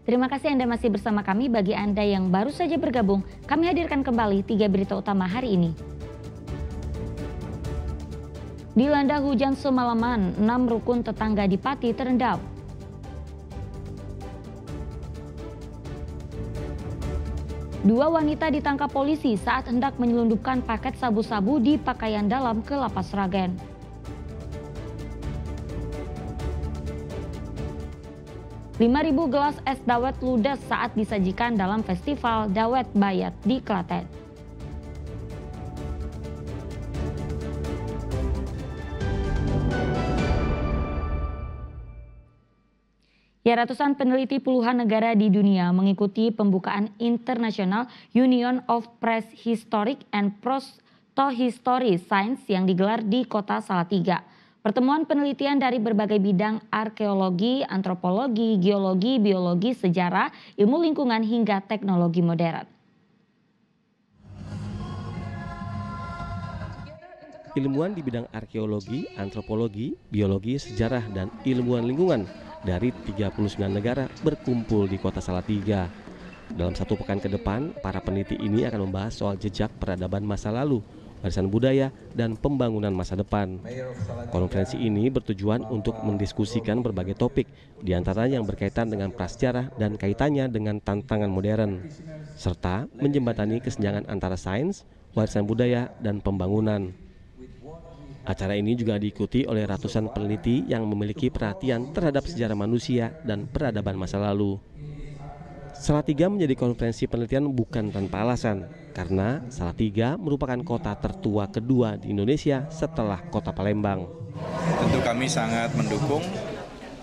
Terima kasih Anda masih bersama kami. Bagi Anda yang baru saja bergabung, kami hadirkan kembali 3 berita utama hari ini. Dilanda hujan semalaman, 6 rukun tetangga di Pati terendam. Dua wanita ditangkap polisi saat hendak menyelundupkan paket sabu-sabu di pakaian dalam ke Lapas Sragen. Rp5.000 gelas es dawet ludes saat disajikan dalam festival Dawet Bayat di Klaten. Ya, ratusan peneliti puluhan negara di dunia mengikuti pembukaan International Union of Prehistoric and Protohistory Science yang digelar di kota Salatiga. Pertemuan penelitian dari berbagai bidang arkeologi, antropologi, geologi, biologi, sejarah, ilmu lingkungan hingga teknologi modern. Ilmuwan di bidang arkeologi, antropologi, biologi, sejarah, dan ilmuwan lingkungan dari 39 negara berkumpul di kota Salatiga. Dalam 1 pekan ke depan, para peneliti ini akan membahas soal jejak peradaban masa lalu, warisan budaya, dan pembangunan masa depan. Konferensi ini bertujuan untuk mendiskusikan berbagai topik, diantaranya yang berkaitan dengan prasejarah dan kaitannya dengan tantangan modern, serta menjembatani kesenjangan antara sains, warisan budaya, dan pembangunan. Acara ini juga diikuti oleh ratusan peneliti yang memiliki perhatian terhadap sejarah manusia dan peradaban masa lalu. Salatiga menjadi konferensi penelitian bukan tanpa alasan, karena Salatiga merupakan kota tertua kedua di Indonesia setelah kota Palembang. Tentu kami sangat mendukung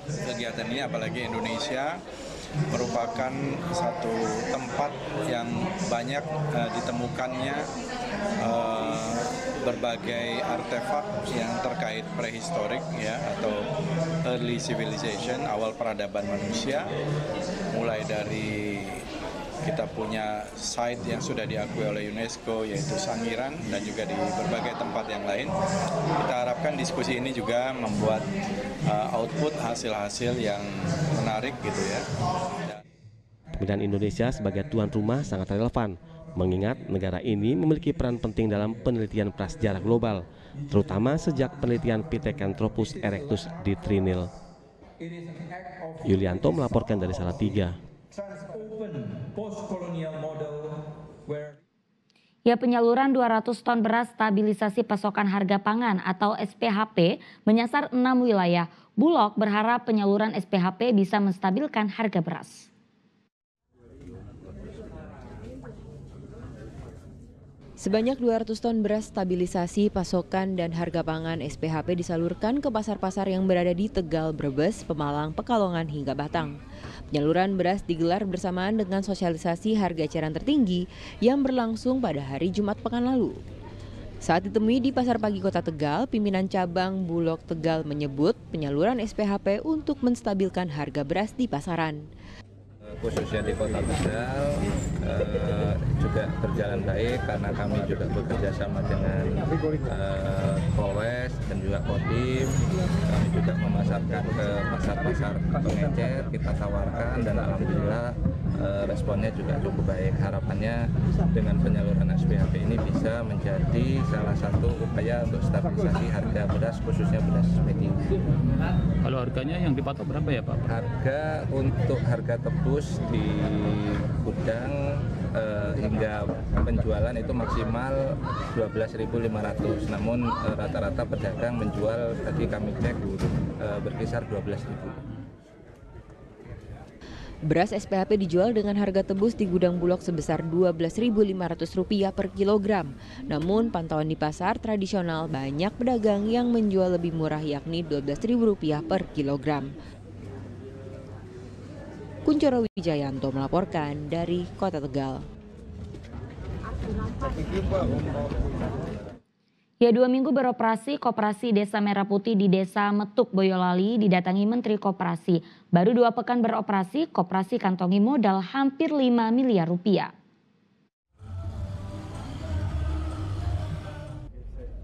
kegiatan ini, apalagi Indonesia merupakan satu tempat yang banyak ditemukannya berbagai artefak yang terkait prehistorik ya, atau early civilization, awal peradaban manusia, mulai dari kita punya site yang sudah diakui oleh UNESCO yaitu Sangiran dan juga di berbagai tempat yang lain. Kita harapkan diskusi ini juga membuat output hasil-hasil yang menarik gitu ya. Pemilihan Indonesia sebagai tuan rumah sangat relevan, mengingat negara ini memiliki peran penting dalam penelitian prasejarah global, terutama sejak penelitian Pithecanthropus erectus di Trinil. Yulianto melaporkan dari Salatiga. Ya, penyaluran 200 ton beras stabilisasi pasokan harga pangan atau SPHP menyasar 6 wilayah. Bulog berharap penyaluran SPHP bisa menstabilkan harga beras. Sebanyak 200 ton beras stabilisasi pasokan dan harga pangan SPHP disalurkan ke pasar-pasar yang berada di Tegal, Brebes, Pemalang, Pekalongan hingga Batang. Penyaluran beras digelar bersamaan dengan sosialisasi harga eceran tertinggi yang berlangsung pada hari Jumat pekan lalu. Saat ditemui di Pasar Pagi Kota Tegal, pimpinan cabang Bulog Tegal menyebut penyaluran SPHP untuk menstabilkan harga beras di pasaran. Khususnya di Kota Tegal juga berjalan baik karena kami juga bekerja sama dengan Polres dan juga Kodim. Kami juga memasarkan ke pasar-pasar pengecer, kita tawarkan dan alhamdulillah responnya juga cukup baik. Harapannya dengan penyaluran SPHP ini bisa menjadi salah satu upaya untuk stabilisasi harga beras, khususnya beras medium. Kalau harganya yang dipatok berapa ya Pak? Untuk harga tebus di gudang hingga penjualan itu maksimal 12.500. Namun rata-rata pedagang menjual, tadi kami cek, berkisar 12.000. Beras SPHP dijual dengan harga tebus di gudang Bulog sebesar Rp12.500 per kilogram. Namun pantauan di pasar tradisional banyak pedagang yang menjual lebih murah, yakni Rp12.000 per kilogram. Kuncoro Wijayanto melaporkan dari Kota Tegal. Ya, 2 minggu beroperasi, Koperasi Desa Merah Putih di Desa Metuk, Boyolali didatangi Menteri Koperasi. Baru 2 pekan beroperasi, Koperasi kantongi modal hampir 5 miliar rupiah.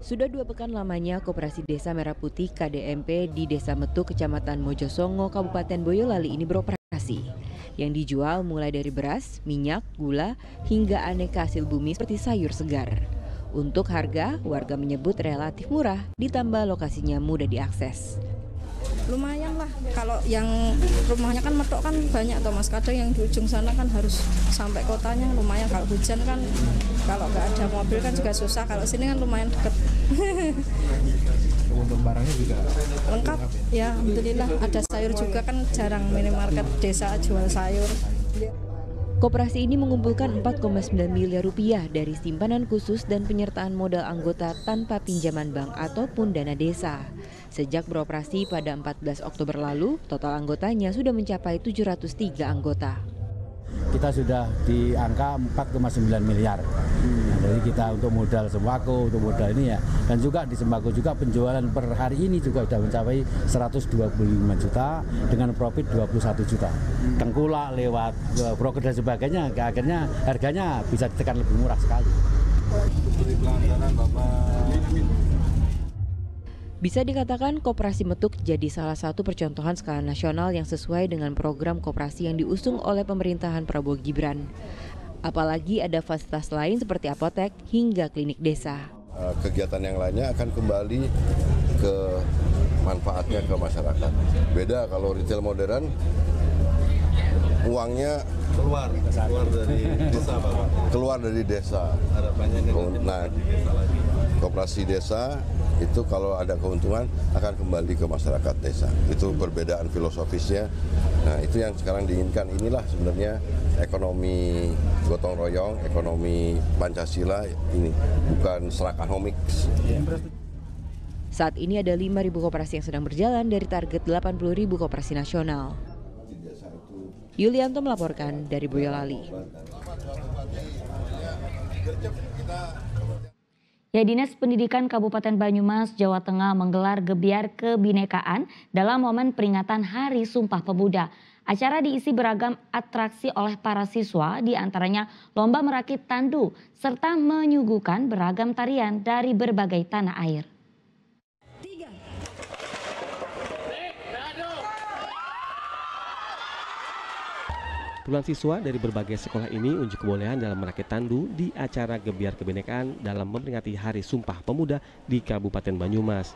Sudah 2 pekan lamanya Koperasi Desa Merah Putih KDMP di Desa Metuk, Kecamatan Mojosongo, Kabupaten Boyolali ini beroperasi. yang dijual mulai dari beras, minyak, gula, hingga aneka hasil bumi seperti sayur segar. Untuk harga, warga menyebut relatif murah, ditambah lokasinya mudah diakses. Lumayan lah, kalau yang rumahnya kan Metok kan banyak toh Mas, kadang yang di ujung sana kan harus sampai kotanya, lumayan. Kalau hujan kan, kalau nggak ada mobil kan juga susah, kalau sini kan lumayan deket. Untuk barangnya juga lengkap ya, alhamdulillah. Ada sayur juga, kan jarang minimarket desa jual sayur. Koperasi ini mengumpulkan 4,9 miliar rupiah dari simpanan khusus dan penyertaan modal anggota tanpa pinjaman bank ataupun dana desa. Sejak beroperasi pada 14 Oktober lalu, total anggotanya sudah mencapai 703 anggota. kita sudah di angka 4,9 miliar. Nah, jadi kita untuk modal sembako, untuk modal ini ya, dan juga di sembako juga penjualan per hari ini juga sudah mencapai 125 juta dengan profit 21 juta. Tengkulak lewat broker dan sebagainya, akhirnya harganya bisa ditekan lebih murah sekali. Bisa dikatakan Koperasi Metuk jadi salah satu percontohan skala nasional yang sesuai dengan program koperasi yang diusung oleh pemerintahan Prabowo Gibran. Apalagi ada fasilitas lain seperti apotek hingga klinik desa. Kegiatan yang lainnya akan kembali ke manfaatnya ke masyarakat. Beda kalau retail modern, uangnya keluar dari desa, Pak. Keluar dari desa. Harapannya nah, koperasi desa itu kalau ada keuntungan akan kembali ke masyarakat desa. Itu perbedaan filosofisnya. Nah, itu yang sekarang diinginkan. Inilah sebenarnya ekonomi gotong royong, ekonomi Pancasila ini, bukan serakanomics. Saat ini ada 5.000 koperasi yang sedang berjalan dari target 80.000 koperasi nasional. Yulianto melaporkan dari Boyolali. Ya, Dinas Pendidikan Kabupaten Banyumas, Jawa Tengah menggelar gebiar kebinekaan dalam momen peringatan Hari Sumpah Pemuda. Acara diisi beragam atraksi oleh para siswa, diantaranya lomba merakit tandu, serta menyuguhkan beragam tarian dari berbagai tanah air. Puluhan siswa dari berbagai sekolah ini unjuk kebolehan dalam merakit tandu di acara gebiar kebinekaan dalam memperingati Hari Sumpah Pemuda di Kabupaten Banyumas.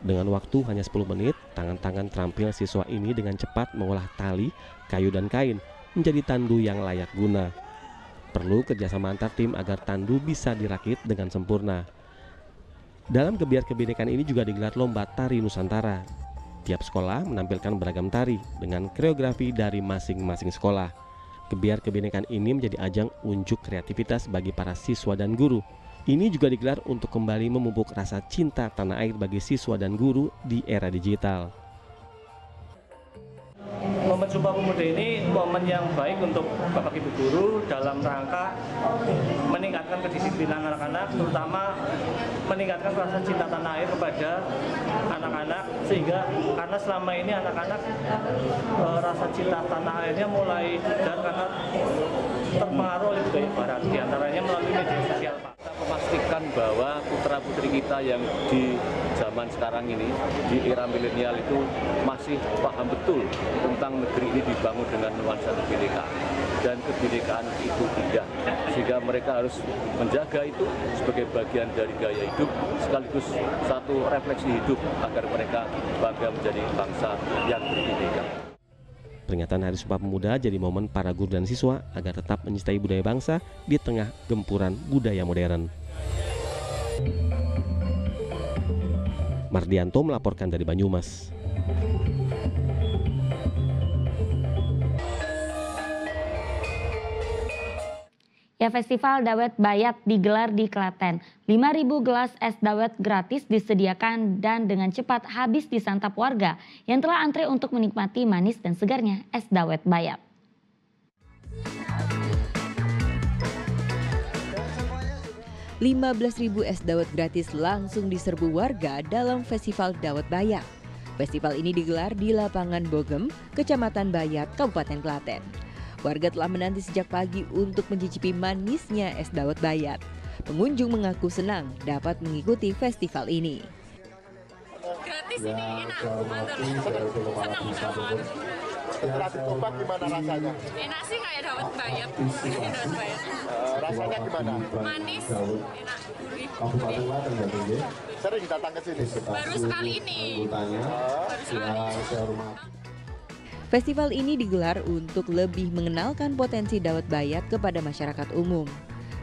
Dengan waktu hanya 10 menit, tangan-tangan terampil siswa ini dengan cepat mengolah tali, kayu dan kain menjadi tandu yang layak guna. Perlu kerjasama antar tim agar tandu bisa dirakit dengan sempurna. Dalam gebiar kebinekaan ini juga digelar lomba tari Nusantara. Tiap sekolah menampilkan beragam tari dengan koreografi dari masing-masing sekolah. Gebiar kebinekaan ini menjadi ajang unjuk kreativitas bagi para siswa dan guru. Ini juga digelar untuk kembali memupuk rasa cinta tanah air bagi siswa dan guru di era digital. Momen Sumpah Pemuda ini momen yang baik untuk Bapak Ibu guru dalam rangka meningkatkan kedisiplinan anak-anak, terutama meningkatkan rasa cinta tanah air kepada anak-anak, sehingga karena selama ini anak-anak rasa cinta tanah airnya mulai pudar karena terpengaruh oleh budaya barat, diantaranya melalui media sosial, Pak. Kita memastikan bahwa putra-putri kita yang di zaman sekarang ini, di era milenial itu masih paham betul tentang negeri ini dibangun dengan nuansa kebinekaan. Dan kebinekaan itu indah, sehingga mereka harus menjaga itu sebagai bagian dari gaya hidup, sekaligus satu refleksi hidup agar mereka bangga menjadi bangsa yang berbineka. Peringatan Hari Sumpah Pemuda jadi momen para guru dan siswa agar tetap mencintai budaya bangsa di tengah gempuran budaya modern. Mardianto melaporkan dari Banyumas. Ya, Festival Dawet Bayat digelar di Klaten. 5.000 gelas es dawet gratis disediakan dan dengan cepat habis disantap warga yang telah antre untuk menikmati manis dan segarnya es dawet Bayat. "15.000 es dawet gratis langsung diserbu warga dalam Festival Dawet Bayat. Festival ini digelar di Lapangan Bogem, Kecamatan Bayat, Kabupaten Klaten. Warga telah menanti sejak pagi untuk mencicipi manisnya es dawet Bayat. Pengunjung mengaku senang dapat mengikuti festival ini. Gratis ini enak, mantap. Senang. Setelah dicoba gimana rasanya? Enak sih, kayak dawet bayat. Rasanya gimana? Manis, enak, gurih. Sering datang ke sini? Baru sekali ini. Baru sekali. Festival ini digelar untuk lebih mengenalkan potensi dawet bayat kepada masyarakat umum.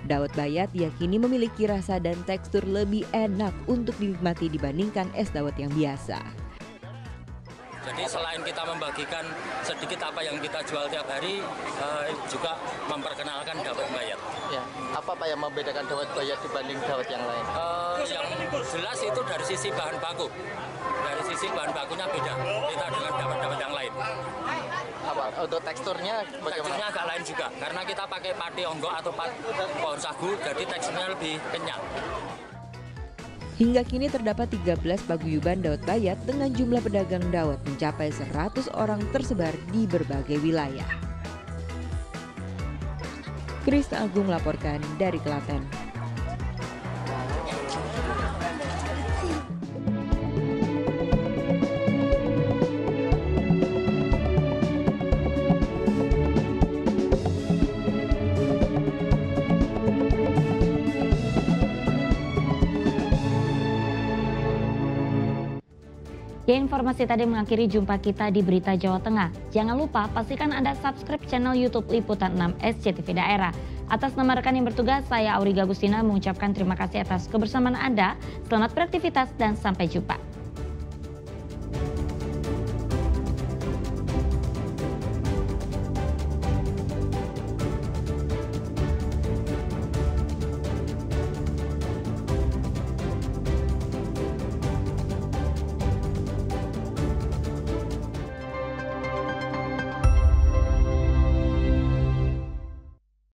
Dawet bayat diyakini memiliki rasa dan tekstur lebih enak untuk dinikmati dibandingkan es dawet yang biasa. Jadi selain kita membagikan sedikit apa yang kita jual tiap hari, juga memperkenalkan dawet bayat. Ya, apa Pak yang membedakan dawet bayat dibanding dawet yang lain? Yang jelas itu dari sisi bahan baku. Dari sisi bahan bakunya beda kita dengan dawet-dawet yang lain. Apa? Untuk teksturnya bagaimana? Teksturnya agak lain juga, karena kita pakai pati onggok atau pohon sagu, jadi teksturnya lebih kenyal. Hingga kini terdapat 13 paguyuban dawet bayat dengan jumlah pedagang dawet mencapai 100 orang tersebar di berbagai wilayah. Krista Agung melaporkan dari Klaten. Ya, informasi tadi mengakhiri jumpa kita di Berita Jawa Tengah. Jangan lupa pastikan Anda subscribe channel YouTube Liputan 6 SCTV Daerah. Atas nama rekan yang bertugas, saya Auriga Agustina mengucapkan terima kasih atas kebersamaan Anda. Selamat beraktivitas dan sampai jumpa.